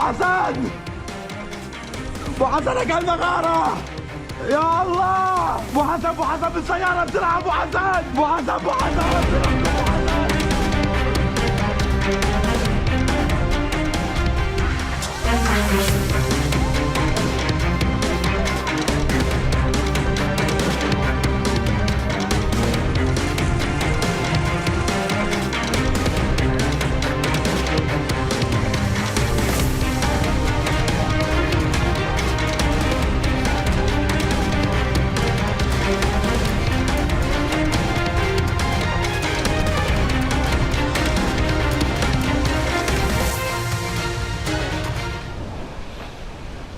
حسن! أبو حسن أكل مغارة! يا الله! أبو حسن بالسيارة بسرعة أبو حسن! أبو حسن بسرعة أبو حسن!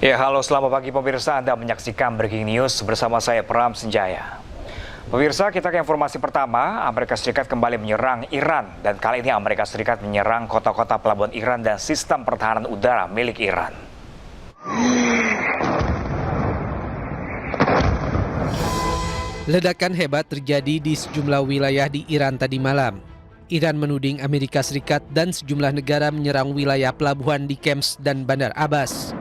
Ya, halo, selamat pagi pemirsa. Anda menyaksikan Breaking News bersama saya Pram Senjaya. Pemirsa, kita ke informasi pertama. Amerika Serikat kembali menyerang Iran dan kali ini Amerika Serikat menyerang kota-kota pelabuhan Iran dan sistem pertahanan udara milik Iran. Ledakan hebat terjadi di sejumlah wilayah di Iran tadi malam. Iran menuding Amerika Serikat dan sejumlah negara menyerang wilayah pelabuhan di Kems dan Bandar Abbas.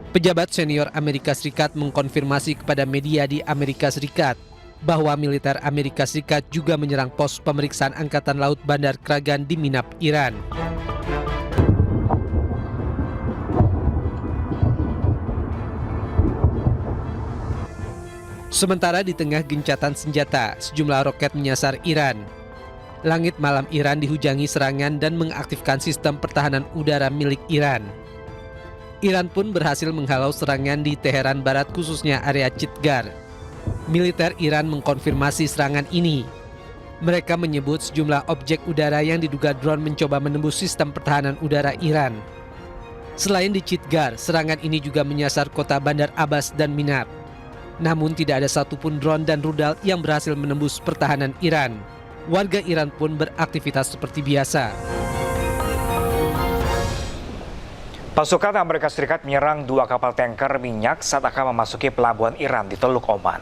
Pejabat senior Amerika Serikat mengkonfirmasi kepada media di Amerika Serikat bahwa militer Amerika Serikat juga menyerang pos pemeriksaan Angkatan Laut Bandar Kragan di Minab, Iran. Sementara di tengah gencatan senjata, sejumlah roket menyasar Iran. Langit malam Iran dihujangi serangan dan mengaktifkan sistem pertahanan udara milik Iran. Iran pun berhasil menghalau serangan di Teheran Barat, khususnya area Chitgar. Militer Iran mengkonfirmasi serangan ini. Mereka menyebut sejumlah objek udara yang diduga drone mencoba menembus sistem pertahanan udara Iran. Selain di Chitgar, serangan ini juga menyasar kota Bandar Abbas dan Minab. Namun tidak ada satupun drone dan rudal yang berhasil menembus pertahanan Iran. Warga Iran pun beraktivitas seperti biasa. Pasukan Amerika Serikat menyerang 2 kapal tanker minyak saat akan memasuki pelabuhan Iran di Teluk Oman.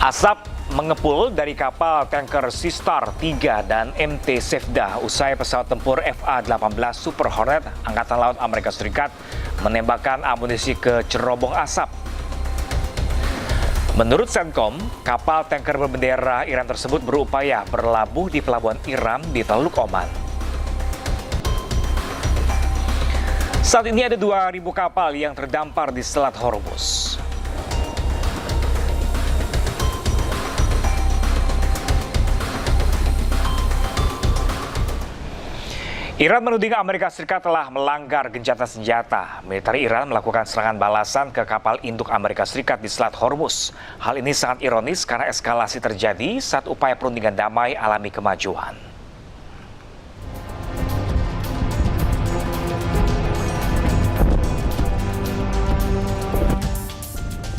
Asap mengepul dari kapal tanker Sistar 3 dan MT Sefda usai pesawat tempur FA-18 Super Hornet Angkatan Laut Amerika Serikat menembakkan amunisi ke cerobong asap. Menurut Centcom, kapal tanker berbendera Iran tersebut berupaya berlabuh di pelabuhan Iran di Teluk Oman. Saat ini ada 2.000 kapal yang terdampar di Selat Hormuz. Iran menuding Amerika Serikat telah melanggar gencatan senjata. Militer Iran melakukan serangan balasan ke kapal induk Amerika Serikat di Selat Hormuz. Hal ini sangat ironis karena eskalasi terjadi saat upaya perundingan damai alami kemajuan.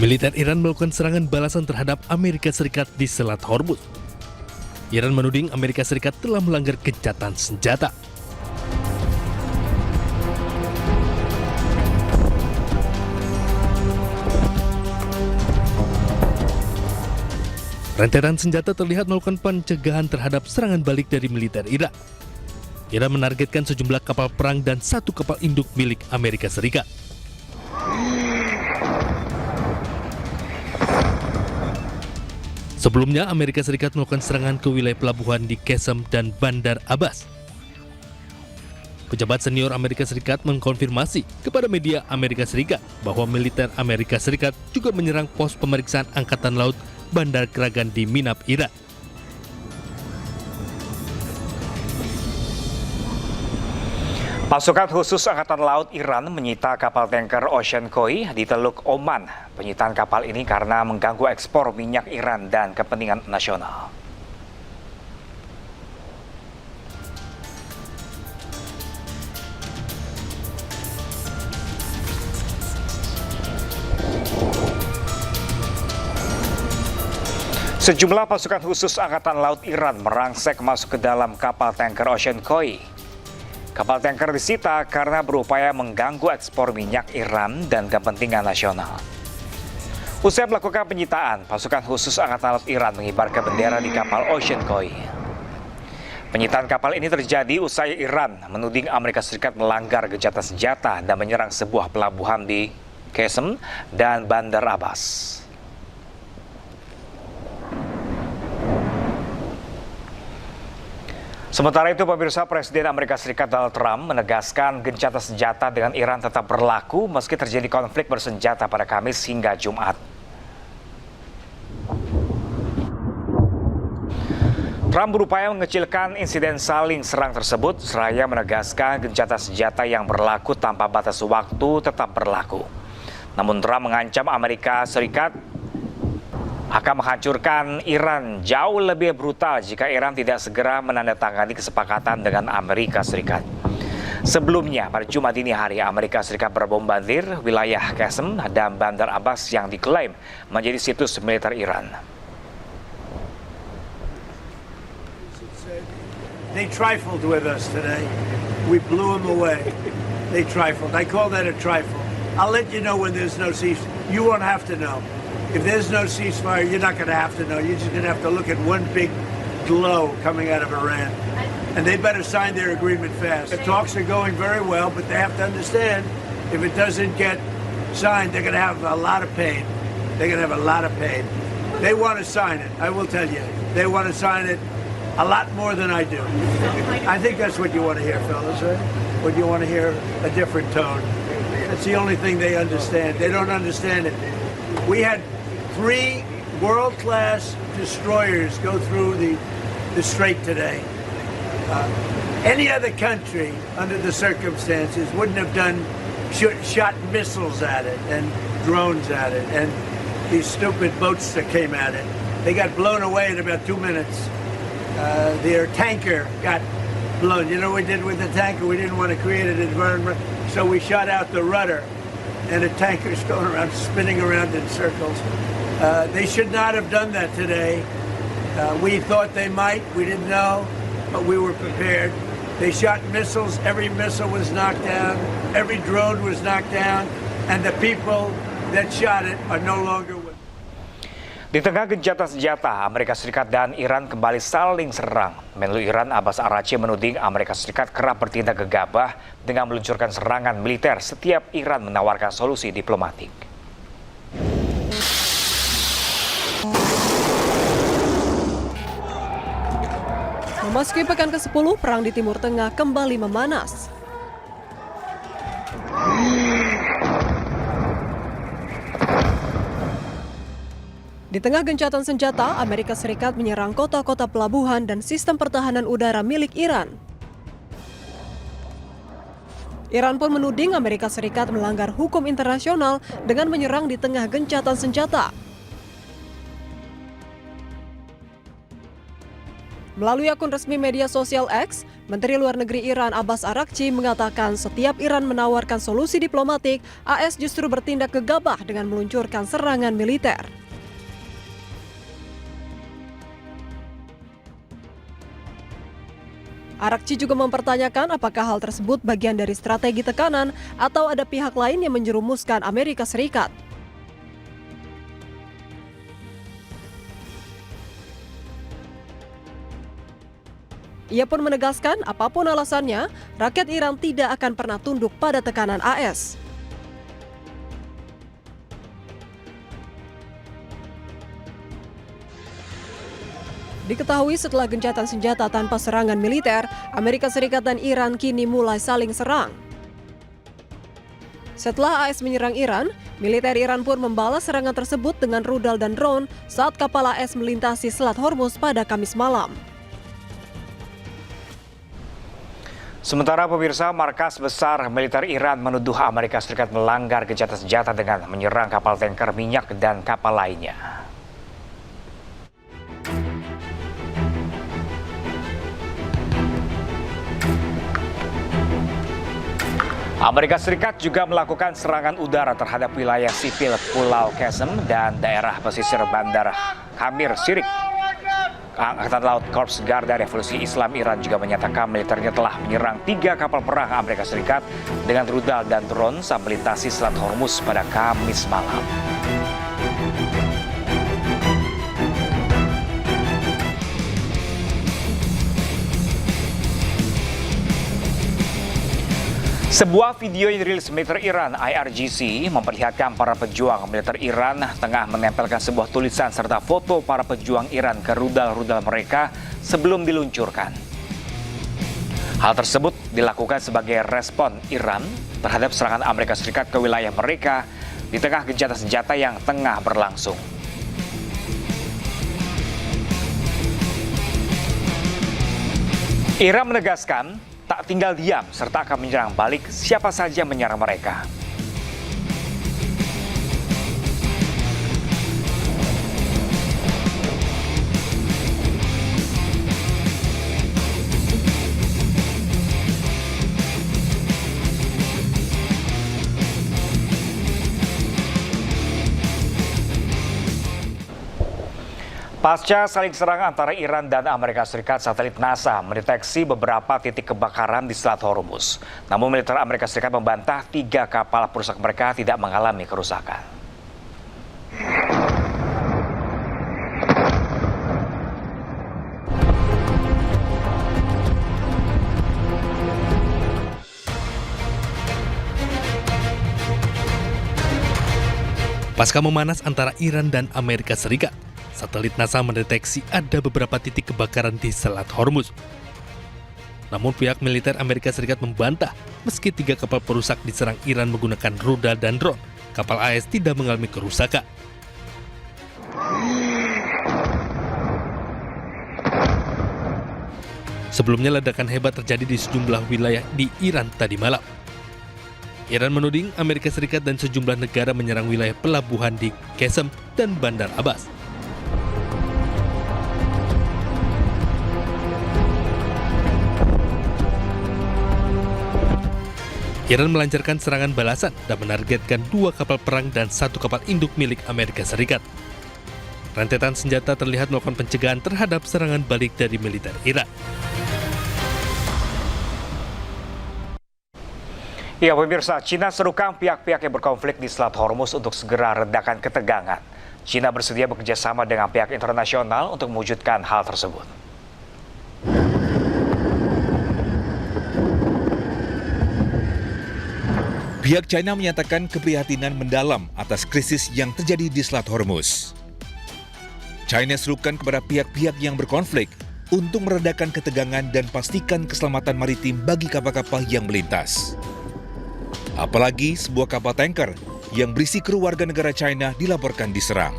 Militer Iran melakukan serangan balasan terhadap Amerika Serikat di Selat Hormuz. Iran menuding Amerika Serikat telah melanggar gencatan senjata. Rentetan senjata terlihat melakukan pencegahan terhadap serangan balik dari militer Irak. Iran menargetkan sejumlah kapal perang dan 1 kapal induk milik Amerika Serikat. Sebelumnya, Amerika Serikat melakukan serangan ke wilayah pelabuhan di Qesem dan Bandar Abbas. Pejabat senior Amerika Serikat mengkonfirmasi kepada media Amerika Serikat bahwa militer Amerika Serikat juga menyerang pos pemeriksaan Angkatan Laut Bandar Kragan di Minab, Irak. Pasukan khusus Angkatan Laut Iran menyita kapal tanker Ocean Koi di Teluk Oman. Penyitaan kapal ini karena mengganggu ekspor minyak Iran dan kepentingan nasional. Sejumlah pasukan khusus Angkatan Laut Iran merangsek masuk ke dalam kapal tanker Ocean Koi. Kapal tanker disita karena berupaya mengganggu ekspor minyak Iran dan kepentingan nasional. Usai melakukan penyitaan, pasukan khusus Angkatan Laut Iran mengibarkan bendera di kapal Ocean Koi. Penyitaan kapal ini terjadi usai Iran menuding Amerika Serikat melanggar gencatan senjata dan menyerang sebuah pelabuhan di Qasem dan Bandar Abbas. Sementara itu, pemirsa, Presiden Amerika Serikat Donald Trump menegaskan gencatan senjata dengan Iran tetap berlaku meski terjadi konflik bersenjata pada Kamis hingga Jumat. Trump berupaya mengecilkan insiden saling serang tersebut, seraya menegaskan gencatan senjata yang berlaku tanpa batas waktu tetap berlaku. Namun Trump mengancam Amerika Serikat akan menghancurkan Iran jauh lebih brutal jika Iran tidak segera menandatangani kesepakatan dengan Amerika Serikat. Sebelumnya, pada Jumat dini hari, Amerika Serikat berbombardir wilayah Qasem dan Bandar Abbas yang diklaim menjadi situs militer Iran. They trifled with us today. We blew them away. They trifled. I call that a trifle. I'll let you know when there's no ceasefire. You won't have to know. If there's no ceasefire, you're not going to have to know. You're just going to have to look at one big glow coming out of Iran. And they better sign their agreement fast. The talks are going very well, but they have to understand if it doesn't get signed, they're going to have a lot of pain. They're going to have a lot of pain. They want to sign it, I will tell you. They want to sign it a lot more than I do. I think that's what you want to hear, fellas, right? What you want to hear, a different tone. That's the only thing they understand. They don't understand it. We had 3 world-class destroyers go through the strait today. Any other country, under the circumstances, wouldn't have shot missiles at it and drones at it and these stupid boats that came at it. They got blown away in about 2 minutes. Their tanker got blown. You know what we did with the tanker? We didn't want to create an environment, so we shot out the rudder, and the tanker's going around, spinning around in circles. They should not have done that today. We thought they might. We didn't know, but we were prepared. They shot missiles. Every missile was knocked down. Every drone was knocked down, and the people that shot it are no longer with. Di tengah gencatan senjata, Amerika Serikat dan Iran kembali saling serang. Menlu Iran Abbas Araghchi menuding Amerika Serikat kerap bertindak gegabah dengan meluncurkan serangan militer setiap Iran menawarkan solusi diplomatik. Memasuki pekan ke-10, perang di Timur Tengah kembali memanas. Di tengah gencatan senjata, Amerika Serikat menyerang kota-kota pelabuhan dan sistem pertahanan udara milik Iran. Iran pun menuding Amerika Serikat melanggar hukum internasional dengan menyerang di tengah gencatan senjata. Melalui akun resmi media sosial X, Menteri Luar Negeri Iran Abbas Araghchi mengatakan setiap Iran menawarkan solusi diplomatik, AS justru bertindak gegabah dengan meluncurkan serangan militer. Araghchi juga mempertanyakan apakah hal tersebut bagian dari strategi tekanan atau ada pihak lain yang menjerumuskan Amerika Serikat. Ia pun menegaskan apapun alasannya, rakyat Iran tidak akan pernah tunduk pada tekanan AS. Diketahui setelah gencatan senjata tanpa serangan militer, Amerika Serikat dan Iran kini mulai saling serang. Setelah AS menyerang Iran, militer Iran pun membalas serangan tersebut dengan rudal dan drone saat kapal AS melintasi Selat Hormuz pada Kamis malam. Sementara pemirsa, markas besar militer Iran menuduh Amerika Serikat melanggar gencatan senjata dengan menyerang kapal tanker minyak dan kapal lainnya. Amerika Serikat juga melakukan serangan udara terhadap wilayah sipil Pulau Qasem dan daerah pesisir Bandar Khamir Shirik. Angkatan Laut Korps Garda Revolusi Islam Iran juga menyatakan militernya telah menyerang 3 kapal perang Amerika Serikat dengan rudal dan drone saat melintasi Selat Hormuz pada Kamis malam. Sebuah video yang dirilis militer Iran IRGC memperlihatkan para pejuang militer Iran tengah menempelkan sebuah tulisan serta foto para pejuang Iran ke rudal-rudal mereka sebelum diluncurkan. Hal tersebut dilakukan sebagai respon Iran terhadap serangan Amerika Serikat ke wilayah mereka di tengah gencatan senjata yang tengah berlangsung. Iran menegaskan tak tinggal diam serta akan menyerang balik siapa saja yang menyerang mereka. Pasca saling serang antara Iran dan Amerika Serikat, satelit NASA mendeteksi beberapa titik kebakaran di Selat Hormuz. Namun militer Amerika Serikat membantah 3 kapal perusak mereka tidak mengalami kerusakan. Pasca memanas antara Iran dan Amerika Serikat, satelit NASA mendeteksi ada beberapa titik kebakaran di Selat Hormuz. Namun pihak militer Amerika Serikat membantah meski 3 kapal perusak diserang Iran menggunakan rudal dan drone, kapal AS tidak mengalami kerusakan. Sebelumnya ledakan hebat terjadi di sejumlah wilayah di Iran tadi malam. Iran menuding Amerika Serikat dan sejumlah negara menyerang wilayah pelabuhan di Qesem dan Bandar Abbas. Iran melancarkan serangan balasan dan menargetkan 2 kapal perang dan 1 kapal induk milik Amerika Serikat. Rentetan senjata terlihat melakukan pencegahan terhadap serangan balik dari militer Iran. Ya pemirsa, Cina serukan pihak-pihak yang berkonflik di Selat Hormuz untuk segera redakan ketegangan. Cina bersedia bekerjasama dengan pihak internasional untuk mewujudkan hal tersebut. Pihak China menyatakan keprihatinan mendalam atas krisis yang terjadi di Selat Hormuz. China serukan kepada pihak-pihak yang berkonflik untuk meredakan ketegangan dan pastikan keselamatan maritim bagi kapal-kapal yang melintas. Apalagi sebuah kapal tanker yang berisi kru warga negara China dilaporkan diserang.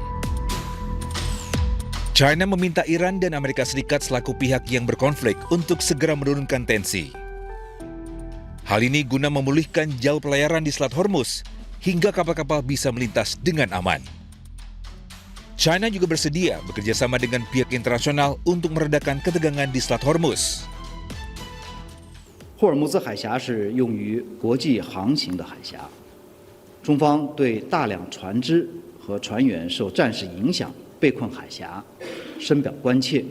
China meminta Iran dan Amerika Serikat selaku pihak yang berkonflik untuk segera menurunkan tensi. Hal ini guna memulihkan jalur pelayaran di Selat Hormuz hingga kapal-kapal bisa melintas dengan aman. China juga bersedia bekerjasama dengan pihak internasional untuk meredakan ketegangan di Selat Hormuz. 霍尔木兹海峡是用于国际航行的海峡，中方对大量船只和船员受战事影响被困海峡深表关切，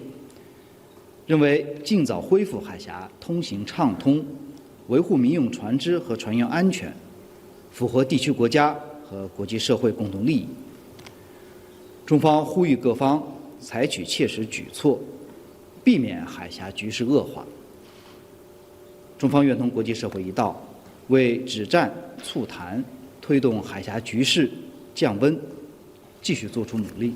认为尽早恢复海峡通行畅通，维护民用船只和船员安全，符合地区国家和国际社会共同利益。中方呼吁各方采取切实举措，避免海峡局势恶化。中方愿同国际社会一道，为止战促谈、推动海峡局势降温，继续做出努力。